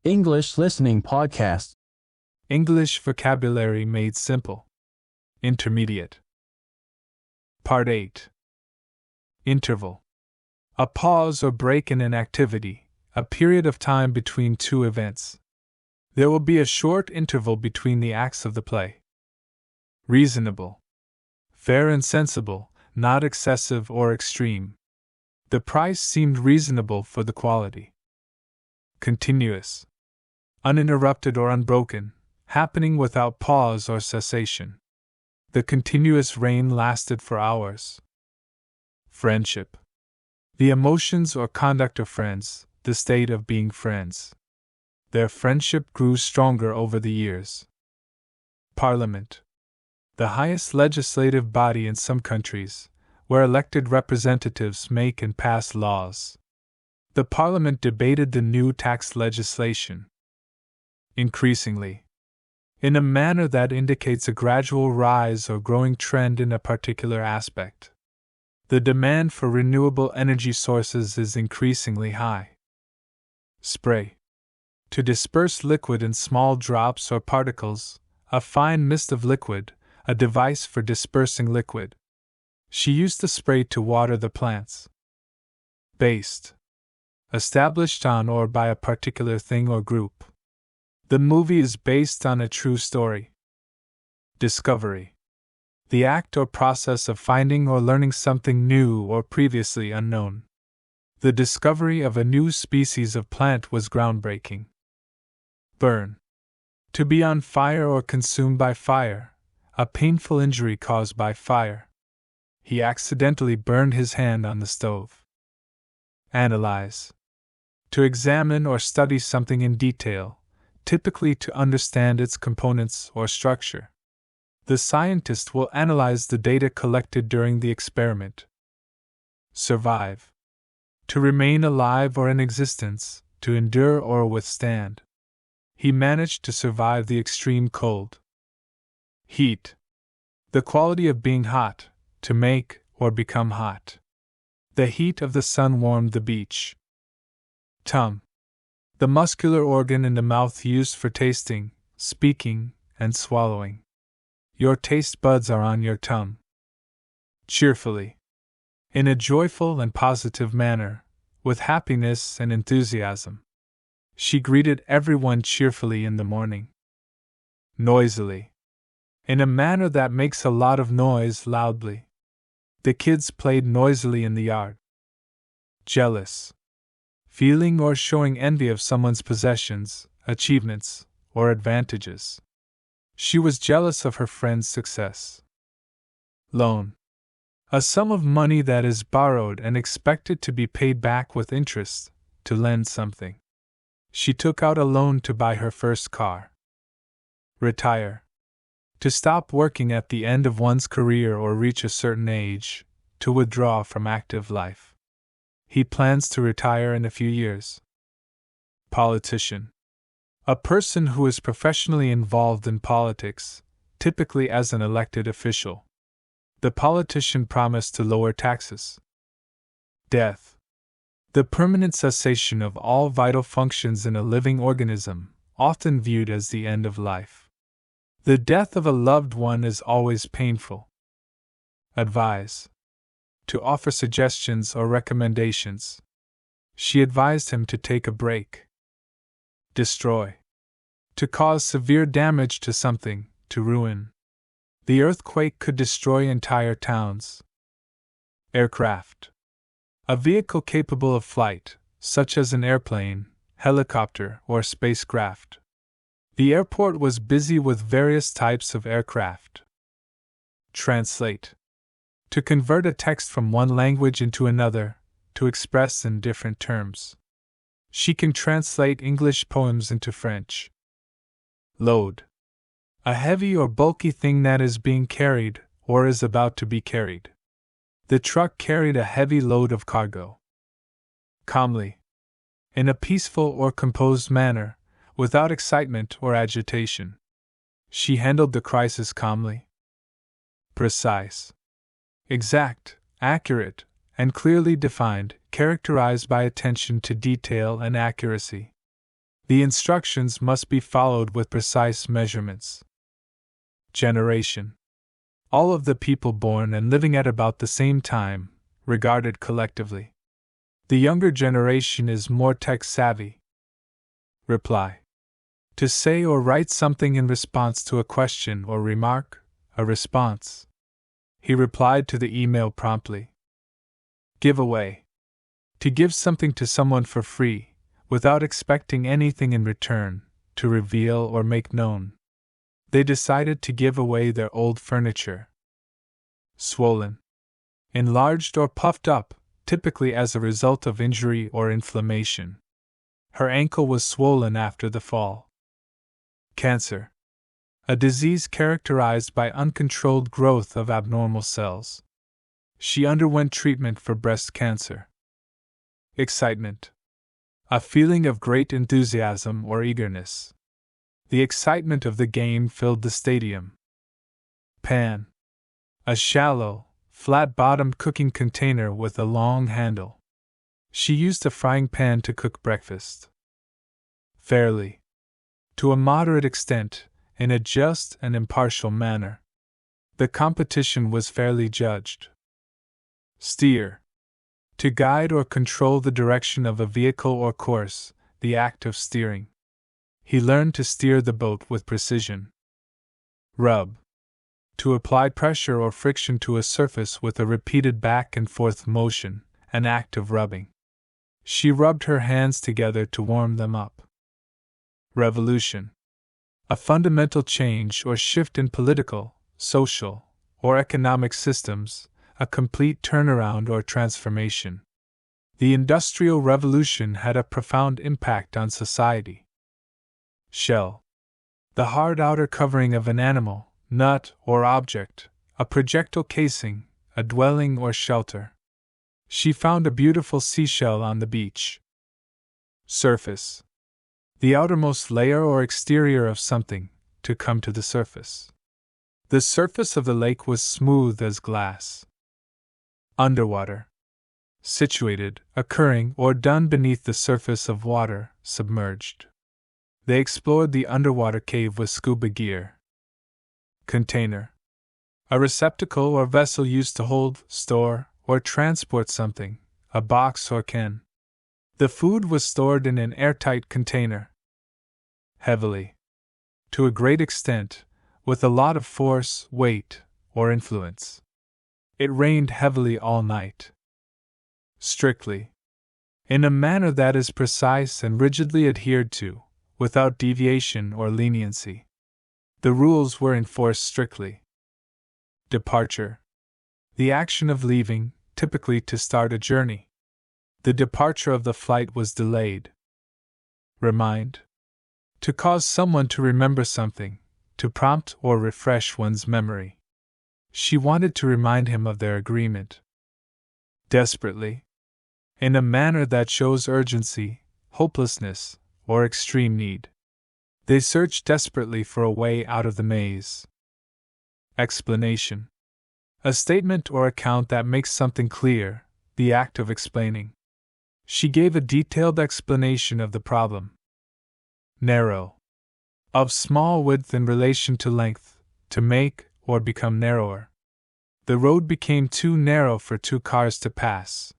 English Listening Podcast. English Vocabulary Made Simple. Intermediate. Part 8. Interval. A pause or break in an activity, a period of time between two events. There will be a short interval between the acts of the play. Reasonable. Fair and sensible, not excessive or extreme. The price seemed reasonable for the quality. Continuous. Uninterrupted or unbroken, happening without pause or cessation. The continuous rain lasted for hours. Friendship. The emotions or conduct of friends, the state of being friends. Their friendship grew stronger over the years. Parliament. The highest legislative body in some countries, where elected representatives make and pass laws. The Parliament debated the new tax legislation. Increasingly. In a manner that indicates a gradual rise or growing trend in a particular aspect. The demand for renewable energy sources is increasingly high. Spray. To disperse liquid in small drops or particles, a fine mist of liquid, a device for dispersing liquid. She used the spray to water the plants. Based. Established on or by a particular thing or group. The movie is based on a true story. Discovery. The act or process of finding or learning something new or previously unknown. The discovery of a new species of plant was groundbreaking. Burn. To be on fire or consumed by fire, a painful injury caused by fire. He accidentally burned his hand on the stove. Analyze. To examine or study something in detail, typically to understand its components or structure. The scientist will analyze the data collected during the experiment. Survive. To remain alive or in existence, to endure or withstand. He managed to survive the extreme cold. Heat. The quality of being hot, to make or become hot. The heat of the sun warmed the beach. Tongue. The muscular organ in the mouth used for tasting, speaking, and swallowing. Your taste buds are on your tongue. Cheerfully. In a joyful and positive manner, with happiness and enthusiasm. She greeted everyone cheerfully in the morning. Noisily. In a manner that makes a lot of noise loudly. The kids played noisily in the yard. Jealous. Feeling or showing envy of someone's possessions, achievements, or advantages. She was jealous of her friend's success. Loan. A sum of money that is borrowed and expected to be paid back with interest, to lend something. She took out a loan to buy her first car. Retire. To stop working at the end of one's career or reach a certain age, to withdraw from active life. He plans to retire in a few years. Politician. A person who is professionally involved in politics, typically as an elected official. The politician promised to lower taxes. Death. The permanent cessation of all vital functions in a living organism, often viewed as the end of life. The death of a loved one is always painful. Advise. To offer suggestions or recommendations. She advised him to take a break. Destroy. To cause severe damage to something, to ruin. The earthquake could destroy entire towns. Aircraft. A vehicle capable of flight, such as an airplane, helicopter, or spacecraft. The airport was busy with various types of aircraft. Translate. To convert a text from one language into another, to express in different terms. She can translate English poems into French. Load. A heavy or bulky thing that is being carried, or is about to be carried. The truck carried a heavy load of cargo. Calmly. In a peaceful or composed manner, without excitement or agitation. She handled the crisis calmly. Precise. Exact, accurate, and clearly defined, characterized by attention to detail and accuracy. The instructions must be followed with precise measurements. Generation. All of the people born and living at about the same time, regarded collectively. The younger generation is more tech-savvy. Reply. To say or write something in response to a question or remark, a response. He replied to the email promptly. Giveaway. To give something to someone for free, without expecting anything in return, to reveal or make known. They decided to give away their old furniture. Swollen. Enlarged or puffed up, typically as a result of injury or inflammation. Her ankle was swollen after the fall. Cancer. A disease characterized by uncontrolled growth of abnormal cells. She underwent treatment for breast cancer. Excitement. A feeling of great enthusiasm or eagerness. The excitement of the game filled the stadium. Pan. A shallow, flat-bottomed cooking container with a long handle. She used a frying pan to cook breakfast. Fairly. To a moderate extent, in a just and impartial manner. The competition was fairly judged. Steer. To guide or control the direction of a vehicle or course, the act of steering. He learned to steer the boat with precision. Rub. To apply pressure or friction to a surface with a repeated back and forth motion, an act of rubbing. She rubbed her hands together to warm them up. Revolution. A fundamental change or shift in political, social, or economic systems, a complete turnaround or transformation. The Industrial Revolution had a profound impact on society. Shell. The hard outer covering of an animal, nut, or object, a projectile casing, a dwelling or shelter. She found a beautiful seashell on the beach. Surface. The outermost layer or exterior of something, to come to the surface. The surface of the lake was smooth as glass. Underwater. Situated, occurring, or done beneath the surface of water, submerged. They explored the underwater cave with scuba gear. Container. A receptacle or vessel used to hold, store, or transport something, a box or can. The food was stored in an airtight container. Heavily. To a great extent, with a lot of force, weight, or influence. It rained heavily all night. Strictly. In a manner that is precise and rigidly adhered to, without deviation or leniency. The rules were enforced strictly. Departure. The action of leaving, typically to start a journey. The departure of the flight was delayed. Remind. To cause someone to remember something, to prompt or refresh one's memory. She wanted to remind him of their agreement. Desperately. In a manner that shows urgency, hopelessness, or extreme need. They searched desperately for a way out of the maze. Explanation. A statement or account that makes something clear, the act of explaining. She gave a detailed explanation of the problem. Narrow. Of small width in relation to length, to make or become narrower. The road became too narrow for two cars to pass.